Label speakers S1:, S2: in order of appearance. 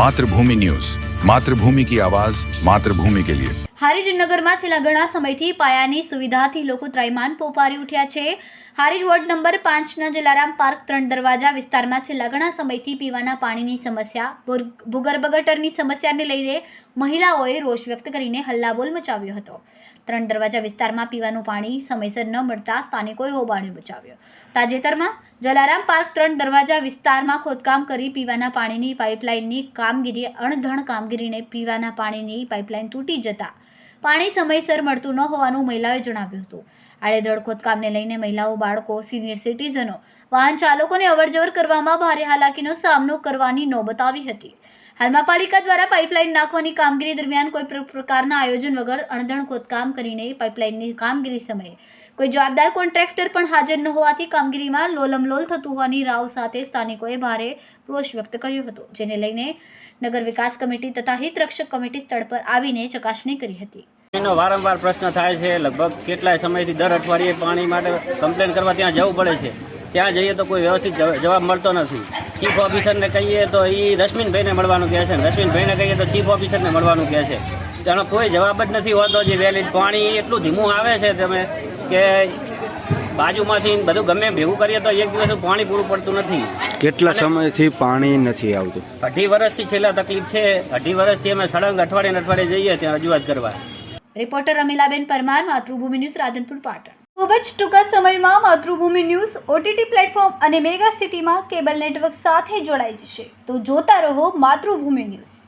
S1: मातृभूमि न्यूज, मातृभूमि की आवाज, मातृभूमि के लिए।
S2: હારીજ નગરમાં છેલ્લા ઘણા સમયથી પાયાની સુવિધાથી લોકો ત્રાહિમામ પોકારી ઉઠ્યા છે। હારીજ વોર્ડ નંબર 5ના જલારામ પાર્ક 3 દરવાજા વિસ્તારમાં છેલ્લા ઘણા સમયથી પીવાના પાણીની સમસ્યા, ભૂગર્ભ ગટરની સમસ્યાને લઈને મહિલાઓએ રોષ વ્યક્ત કરીને હલ્લાબોલ મચાવ્યો હતો। 3 દરવાજા વિસ્તારમાં પીવાનું પાણી સમયસર ન મળતા સ્થાનિકોએ હોબાળો મચાવ્યો। તાજેતરમાં જલારામ પાર્ક 3 દરવાજા વિસ્તારમાં ખોદકામ કરી પીવાના પાણીની પાઇપલાઇનની કામગીરી અણધણ કામગીરીને પીવાના પાણીની પાઇપલાઇન તૂટી જતા પાણી સમયસર મળતું ન હોવાનું મહિલાઓએ જણાવ્યું હતું। આડેધડ ખોદકામને લઈને મહિલાઓ, બાળકો, સિનિયર સિટીઝનો, વાહન ચાલકોને અવરજવર કરવામાં ભારે હાલાકીનો સામનો કરવાની નોબત આવી હતી। હાલમાં પાલિકા દ્વારા પાઇપલાઇન નાખવાની કામગીરી દરમિયાન કોઈ પ્રકારના આયોજન વગર અણધણ ખોદકામ કરીને પાઇપલાઇનની કામગીરી સમયે કોઈ જવાબદાર કોન્ટ્રાક્ટર પણ હાજર ન હોવાથી કામગીરીમાં લોલમલોલ થતું હોવાની રાવ સાથે સ્થાનિકોએ ભારે રોષ વ્યક્ત કર્યો હતો, જેને લઈને નગર વિકાસ કમિટી તથા હિત રક્ષક કમિટી સ્થળ પર આવીને ચકાસણી કરી હતી।
S3: એનો વારંવાર પ્રશ્ન થાય છે। લગભગ કેટલાય સમયથી દર અઠવાડિયે પાણી માટે કમ્પ્લેન કરવા ત્યાં જવું પડે છે। ત્યાં જઈએ તો કોઈ વ્યવસ્થિત જવાબ મળતો નથી। ચીફ ઓફિસરને કહીએ તો એ રશ્મિનભાઈને મળવાનું કહે છે, રશ્મિનભાઈને કહીએ તો ચીફ ઓફિસરને મળવાનું કહે છે। તેનો કોઈ જવાબ જ નથી હોતો। જે વેલિડ પાણી એટલું ધીમું આવે છે તમે કે બાજુમાંથી બધું ગમે ભેગું કરીએ તો એક દિવસ પાણી પૂરું પડતું નથી।
S4: કેટલા સમયથી પાણી નથી આવતું?
S3: 2.5 વર્ષથી છેલ્લા તકલીફ છે। 2.5 વર્ષથી અમે સળંગ અઠવાડિયે જઈએ ત્યાં રજૂઆત કરવા।
S2: Reporter Amilaben Parmar, Matrubhumi news, Radhanpur, Patan. ખૂબ જ ટૂંકા સમયમાં માતૃભૂમિ ન્યૂઝ ઓટીટી પ્લેટફોર્મ અને મેગા સિટીમાં કેબલ નેટવર્ક સાથે જોડાઈ જશે, તો જોતા રહો માતૃભૂમિ ન્યૂઝ।